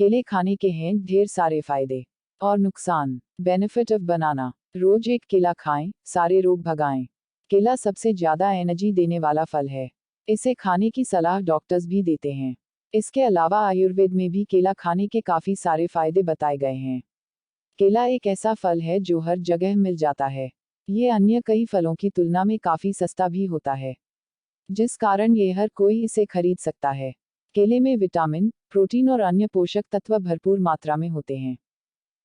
केले खाने के हैं ढेर सारे फायदे और नुकसान। बेनिफिट ऑफ बनाना। रोज एक केला खाएं, सारे रोग भगाएं। केला सबसे ज्यादा एनर्जी देने वाला फल है। इसे खाने की सलाह डॉक्टर्स भी देते हैं। इसके अलावा आयुर्वेद में भी केला खाने के काफी सारे फायदे बताए गए हैं। केला एक ऐसा फल है जो हर जगह मिल जाता है। ये अन्य कई फलों की तुलना में काफी सस्ता भी होता है, जिस कारण ये हर कोई इसे खरीद सकता है। केले में विटामिन, प्रोटीन और अन्य पोषक तत्व भरपूर मात्रा में होते हैं।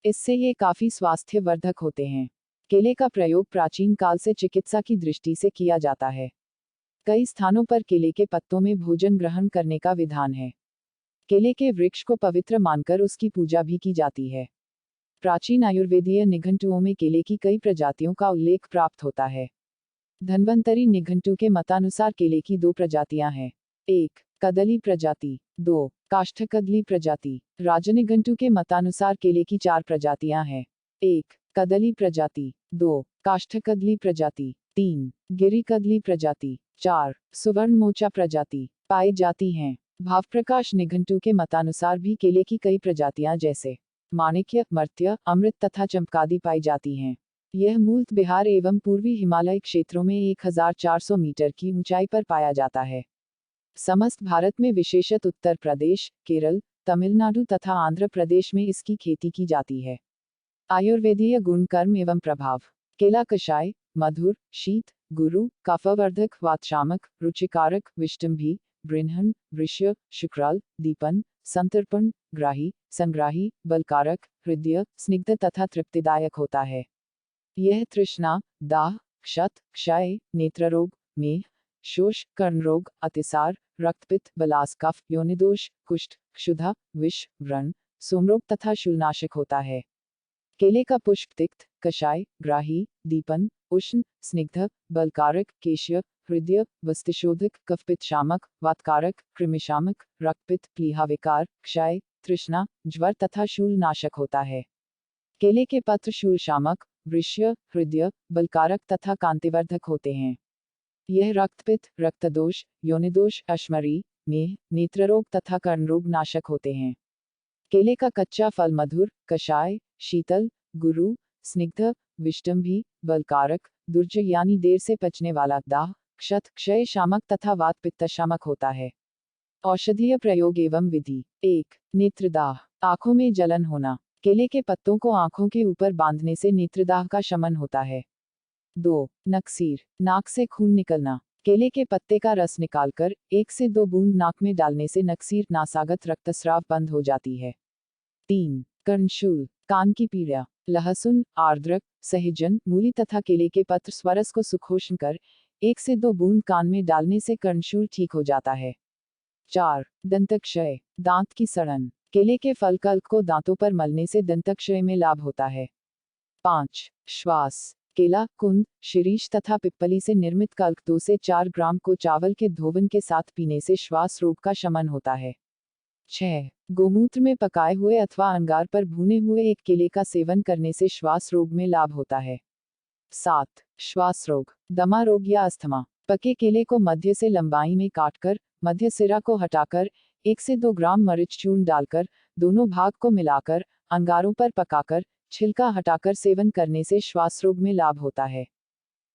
इससे ये काफी स्वास्थ्यवर्धक होते हैं। केले का प्रयोग प्राचीन काल से चिकित्सा की दृष्टि से किया जाता है। कई स्थानों पर केले के पत्तों में भोजन ग्रहण करने का विधान है। केले के वृक्ष को पवित्र मानकर उसकी पूजा भी की जाती है। प्राचीन आयुर्वेदीय निघंटुओं में केले की कई प्रजातियों का उल्लेख प्राप्त होता है। धन्वंतरी निघंटु के मतानुसार केले की 2 प्रजातियां हैं। 1. कदली प्रजाति। 2. काष्ठकदली प्रजाति। राजनिघंटु के मतानुसार केले की 4 प्रजातियां हैं। 1. कदली प्रजाति। 2. काष्ठकदली प्रजाति। 3. गिरिकदली प्रजाति। 4. सुवर्णमोचा प्रजाति पाई जाती हैं। भावप्रकाश निघंटु के मतानुसार भी केले की कई प्रजातियां जैसे माणिक्य, मर्त्य, अमृत तथा चंपकादि पाई जाती हैं। यह मूलतः बिहार एवं पूर्वी हिमालय क्षेत्रों में 1400 मीटर की ऊंचाई पर पाया जाता है। समस्त भारत में विशेषत उत्तर प्रदेश, केरल, तमिलनाडु तथा आंध्र प्रदेश में इसकी खेती की जाती है। आयुर्वेदीय गुण, कर्म एवं प्रभाव। केला कषाय, मधुर, शीत, गुरु, कफवर्धक, वातशामक, रुचिकारक, विष्टंभी, बृहन, वृष्य, शुक्राल, दीपन, संतर्पण, ग्राही, संग्राही, बलकारक, हृदय, स्निग्ध तथा तृप्तिदायक होता है। यह तृष्णा, दाह, क्षत, क्षय, नेत्र रोग, मेह, शोष, कर्णरोग, अतिसार, रक्तपित्त, बलास, कफ, योनिदोष, कुष्ठ, क्षुधा, विष, व्रण, सोमरोग तथा शूलनाशक होता है। केले का पुष्प तिक्त, कषाय, ग्राही, दीपन, उष्ण, स्निग्ध, बलकारक, केश्य, हृदय, वस्तिशोधक, कफपित्त शामक, वातकारक, कृमिशामक, रक्तपित्त, प्लीहा विकार, क्षय, तृष्णा, ज्वर तथा शूलनाशक होता है। केले के पत्र शूल शामक, वृष्य, हृदय, बलकारक तथा कांतिवर्धक होते हैं। यह रक्तपित्त, रक्तदोष, योनिदोष, अश्मरी, मेह, नेत्ररोग तथा कर्णरोग नाशक होते हैं। केले का कच्चा फल मधुर, कषाय, शीतल, गुरु, स्निग्ध, विष्टंभी, बलकारक, दुर्ज यानी देर से पचने वाला, दाह, क्षत, क्षय शामक तथा वात पित्त शामक होता है। औषधीय प्रयोग एवं विधि। 1. नेत्रदाह। आंखों में जलन होना। केले के पत्तों को आंखों के ऊपर बांधने से नेत्रदाह का शमन होता है। 2. नक्सीर। नाक से खून निकलना। केले के पत्ते का रस निकालकर 1 से 2 बूंद नाक में डालने से नक्सीर, नासागत रक्तस्राव बंद हो जाती है। 3. कर्णशूल। कान की पीड़ा। लहसुन, आर्द्रक, सहजन, मूली तथा केले के पत्र स्वरस को सुखोष्ण कर 1 से 2 बूंद कान में डालने से कर्णशूल ठीक हो जाता है। 4. दंतक्षय। दांत की सड़न। केले के फल कल्क को दांतों पर मलने से दंतक्षय में लाभ होता है। 5. श्वास। केला, कुंद, शिरीष तथा पिप्पली से निर्मित कल्क 2 से 4 ग्राम को चावल के धोवन के साथ पीने से श्वास रोग का शमन होता है। 6. गोमूत्र में पकाए हुए अथवा अंगार पर भुने हुए एक केले का सेवन करने से श्वास रोग में लाभ होता है। 7. श्वास रोग, दमा रोग या अस्थमा। पके केले को मध्य से लंबाई में काटकर, मध्य सिरा को हटाकर 1 से 2 ग्राम मरीच चूर्ण डालकर, दोनों भाग को मिलाकर, अंगारों पर पकाकर, छिलका हटाकर सेवन करने से श्वास रोग में लाभ होता है।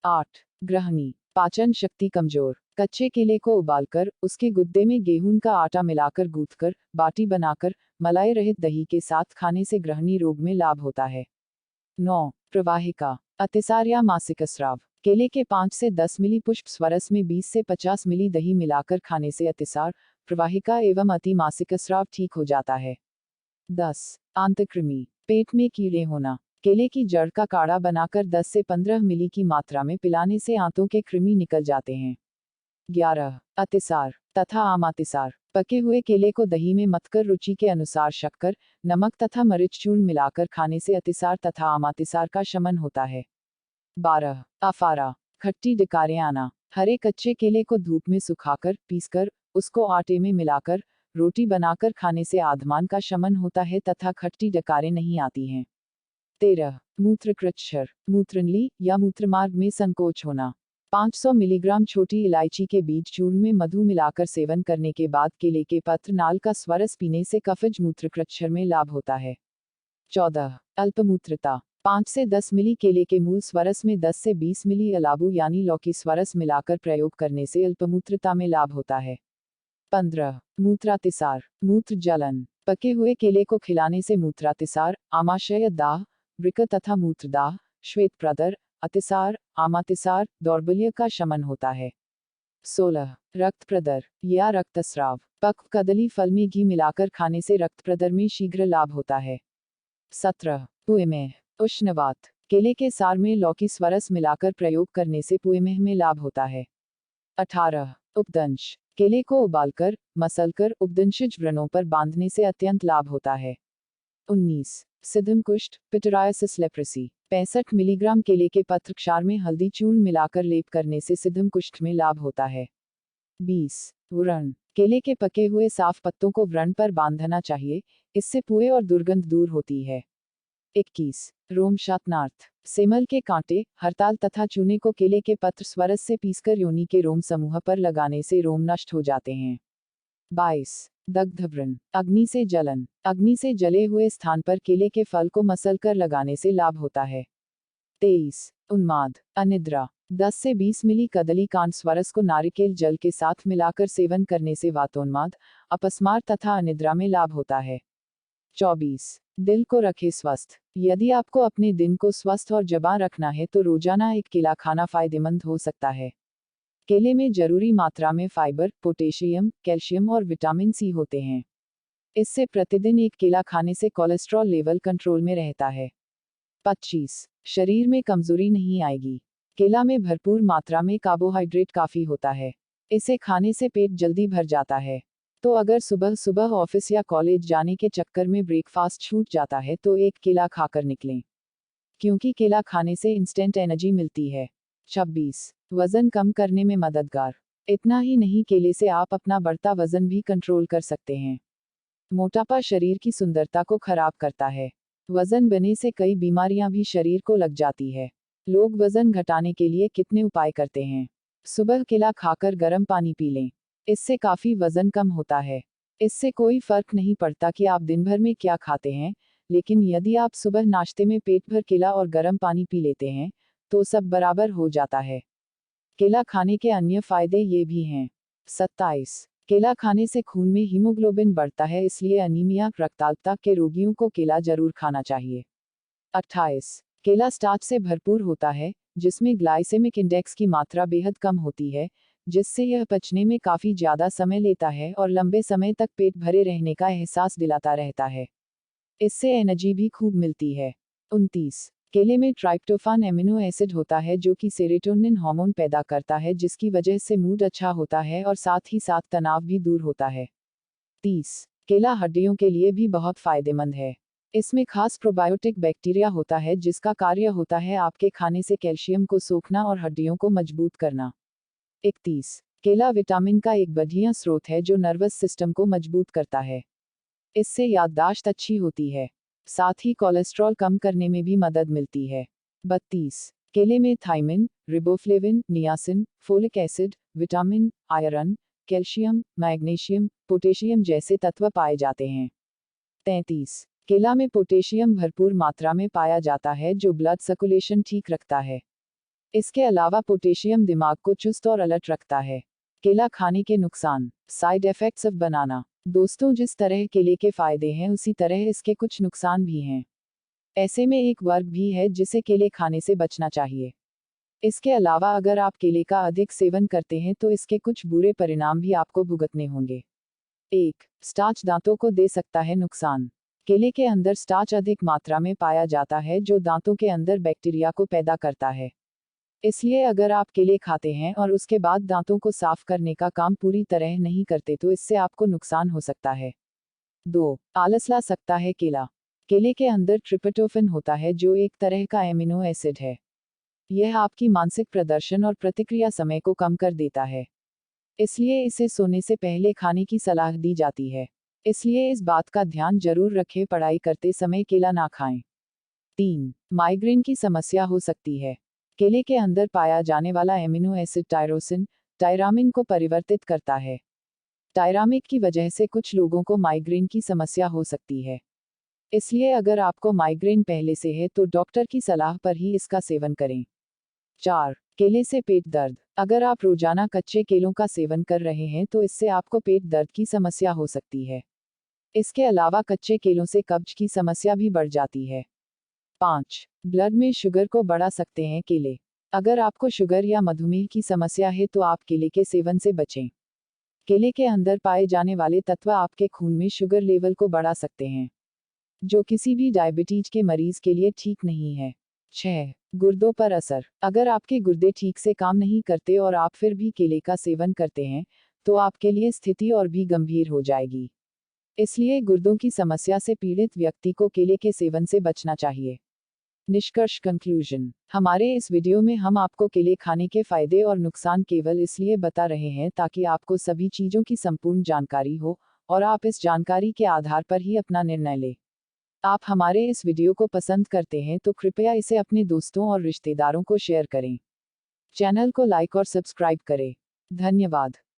8. गृहिणी। पाचन शक्ति कमजोर। कच्चे केले को उबालकर, उसके गुद्दे में गेहूं का आटा मिलाकर गूंथकर, बाटी बनाकर, मलाई रहित दही के साथ खाने से गृहिणी रोग में लाभ होता है। 9. प्रवाहिका। अतिसार या मासिक स्राव। केले के 5 से 10 मिली पुष्प स्वरस में 20 से 50 मिली दही मिलाकर खाने से अतिसार, प्रवाहिका एवं अति मासिक स्राव ठीक हो जाता है। 10. आंतकृमि। पेट में कीड़े होना। केले की जड़ का काढ़ा बनाकर 10 से 15 मिली की मात्रा में पिलाने से आंतों के कृमि निकल जाते हैं। 11. अतिसार तथा आमातिसार। पके हुए केले को दही में मथकर रुचि के अनुसार शक्कर, नमक तथा मरीच चूर्ण मिलाकर खाने से अतिसार तथा आमातिसार का शमन होता है। 12. अफारा। खट्टी डकारें आना। हरे कच्चे केले को धूप में सुखाकर, पीसकर, उसको आटे में मिलाकर, रोटी बनाकर खाने से आधमान का शमन होता है तथा खट्टी डकारें नहीं आती हैं। 13. मूत्रकृच्छर। मूत्रनली या मूत्रमार्ग में संकोच होना। 500 मिलीग्राम छोटी इलायची के बीज चूर्ण में मधु मिलाकर सेवन करने के बाद केले के पत्र नाल का स्वरस पीने से कफज मूत्रकृच्छर में लाभ होता है। 14. अल्पमूत्रता। 5 से 10 मिली केले के मूल स्वरस में 10 से 20 मिली अलाबू यानी लौकी स्वरस मिलाकर प्रयोग करने से अल्पमूत्रता में लाभ होता है। 15. मूत्रातिसार, मूत्र जलन। पके हुए केले को खिलाने से मूत्रातिसार, आमाशय दाह, वृक्क तथा मूत्रदाह, श्वेत प्रदर, अतिसार, आमातिसार, दौर्बल्य का शमन होता है। 16. रक्त प्रदर या रक्तस्राव। पक कदली फल में घी मिलाकर खाने से रक्त प्रदर में शीघ्र लाभ होता है। 17. पुएमेह, उष्णवात। केले के सार में लौकी स्वरस मिलाकर प्रयोग करने से पुएमेह में लाभ होता है। 18. उपदंश। केले को उबालकर, मसलकर उपदंशिज व्रणों पर बांधने से अत्यंत लाभ होता है। 19. सिद्धम कुष्ठ, पिटरायसिस लेप्रेसी। 65 मिलीग्राम केले के पत्र क्षार में हल्दी चूर्ण मिलाकर लेप करने से सिद्धम कुष्ठ में लाभ होता है। 20. व्रण। केले के पके हुए साफ पत्तों को व्रण पर बांधना चाहिए, इससे पुए और दुर्गंध दूर होती है। 21. रोम शातनार्थ। सेमल के कांटे, हरताल तथा चूने को केले के पत्र स्वरस से पीसकर योनि के रोम समूह पर लगाने से रोम नष्ट हो जाते हैं। 22. दग्धव्रण, अग्नि से जलन। अग्नि से जले हुए स्थान पर केले के फल को मसलकर लगाने से लाभ होता है। 23. उन्माद, अनिद्रा। 10 से 20 मिली कदली कांड स्वरस को नारिकेल जल के साथ मिलाकर सेवन करने से वातोन्माद, अपस्मार तथा अनिद्रा में लाभ होता है। 24. दिल को रखे स्वस्थ। यदि आपको अपने दिन को स्वस्थ और जबां रखना है तो रोजाना एक केला खाना फायदेमंद हो सकता है। केले में जरूरी मात्रा में फाइबर, पोटेशियम, कैल्शियम और विटामिन सी होते हैं। इससे प्रतिदिन एक केला खाने से कोलेस्ट्रॉल लेवल कंट्रोल में रहता है। 25. शरीर में कमजोरी नहीं आएगी। केला में भरपूर मात्रा में कार्बोहाइड्रेट काफी होता है। इसे खाने से पेट जल्दी भर जाता है। तो अगर सुबह सुबह ऑफिस या कॉलेज जाने के चक्कर में ब्रेकफास्ट छूट जाता है तो एक केला खाकर निकलें, क्योंकि केला खाने से इंस्टेंट एनर्जी मिलती है। 26. वजन कम करने में मददगार। इतना ही नहीं, केले से आप अपना बढ़ता वजन भी कंट्रोल कर सकते हैं। मोटापा शरीर की सुंदरता को खराब करता है। वजन बढ़ने से कई बीमारियां भी शरीर को लग जाती है। लोग वजन घटाने के लिए कितने उपाय करते हैं। सुबह केला खाकर गर्म पानी पी लें, इससे काफी वजन कम होता है। इससे कोई फर्क नहीं पड़ता कि आप दिन भर में क्या खाते हैं, लेकिन यदि आप सुबह नाश्ते में पेट भर केला और गर्म पानी पी लेते हैं तो सब बराबर हो जाता है। केला खाने के अन्य फायदे ये भी हैं। 27. केला खाने से खून में हीमोग्लोबिन बढ़ता है, इसलिए अनीमिया, रक्ताल्पता के रोगियों को केला जरूर खाना चाहिए। 28. केला स्टार्च से भरपूर होता है, जिसमें ग्लाइसेमिक इंडेक्स की मात्रा बेहद कम होती है, जिससे यह पचने में काफी ज्यादा समय लेता है और लंबे समय तक पेट भरे रहने का एहसास दिलाता रहता है। इससे एनर्जी भी खूब मिलती है। 29. केले में ट्राइप्टोफान एमिनो एसिड होता है जो कि सेरोटोनिन हार्मोन पैदा करता है, जिसकी वजह से मूड अच्छा होता है और साथ ही साथ तनाव भी दूर होता है। 30. केला हड्डियों के लिए भी बहुत फायदेमंद है। इसमें खास प्रोबायोटिक बैक्टीरिया होता है जिसका कार्य होता है आपके खाने से कैल्शियम को सोखना और हड्डियों को मजबूत करना। 31. केला विटामिन का एक बढ़िया स्रोत है जो नर्वस सिस्टम को मजबूत करता है। इससे याददाश्त अच्छी होती है, साथ ही कोलेस्ट्रॉल कम करने में भी मदद मिलती है। 32. केले में thymine, riboflavin, niacin, folic acid, vitamin, iron, calcium, magnesium, potassium जैसे तत्व पाए जाते हैं। 33. केला में पोटेशियम भरपूर मात्रा में पाया जाता है जो ब्लड सर्कुलेशन ठीक रखता है। इसके अलावा पोटेशियम दिमाग को चुस्त और अलर्ट रखता है। केला खाने के नुकसान। साइड इफेक्ट्स ऑफ बनाना। दोस्तों, जिस तरह केले के फायदे हैं उसी तरह इसके कुछ नुकसान भी हैं। ऐसे में एक वर्ग भी है जिसे केले खाने से बचना चाहिए। इसके अलावा अगर आप केले का अधिक सेवन करते हैं तो इसके कुछ बुरे परिणाम भी आपको भुगतने होंगे। 1. स्टार्च दांतों को दे सकता है नुकसान। केले के अंदर स्टार्च अधिक मात्रा में पाया जाता है जो दांतों के अंदर बैक्टीरिया को पैदा करता है। इसलिए अगर आप केले खाते हैं और उसके बाद दांतों को साफ करने का काम पूरी तरह नहीं करते तो इससे आपको नुकसान हो सकता है। 2. आलस ला सकता है केला। केले के अंदर ट्रिप्टोफैन होता है जो एक तरह का एमिनो एसिड है। यह आपकी मानसिक प्रदर्शन और प्रतिक्रिया समय को कम कर देता है, इसलिए इसे सोने से पहले खाने की सलाह दी जाती है। इसलिए इस बात का ध्यान जरूर रखें, पढ़ाई करते समय केला ना खाएं। 3. माइग्रेन की समस्या हो सकती है। केले के अंदर पाया जाने वाला एमिनो एसिड टायरोसिन टायरामिन को परिवर्तित करता है। टायरामिक की वजह से कुछ लोगों को माइग्रेन की समस्या हो सकती है। इसलिए अगर आपको माइग्रेन पहले से है तो डॉक्टर की सलाह पर ही इसका सेवन करें। 4. केले से पेट दर्द। अगर आप रोजाना कच्चे केलों का सेवन कर रहे हैं तो इससे आपको पेट दर्द की समस्या हो सकती है। इसके अलावा कच्चे केलों से कब्ज की समस्या भी बढ़ जाती है। 5. ब्लड में शुगर को बढ़ा सकते हैं केले। अगर आपको शुगर या मधुमेह की समस्या है तो आप केले के सेवन से बचें। केले के अंदर पाए जाने वाले तत्व आपके खून में शुगर लेवल को बढ़ा सकते हैं, जो किसी भी डायबिटीज के मरीज के लिए ठीक नहीं है। 6. गुर्दों पर असर। अगर आपके गुर्दे ठीक से काम नहीं करते और आप फिर भी केले का सेवन करते हैं, तो आपके लिए स्थिति और भी गंभीर हो जाएगी। इसलिए गुर्दों की समस्या से पीड़ित व्यक्ति को केले के सेवन से बचना चाहिए। निष्कर्ष कंक्लूजन। हमारे इस वीडियो में हम आपको केले खाने के फायदे और नुकसान केवल इसलिए बता रहे हैं ताकि आपको सभी चीज़ों की संपूर्ण जानकारी हो और आप इस जानकारी के आधार पर ही अपना निर्णय लें। आप हमारे इस वीडियो को पसंद करते हैं तो कृपया इसे अपने दोस्तों और रिश्तेदारों को शेयर करें। चैनल को लाइक और सब्सक्राइब करें। धन्यवाद।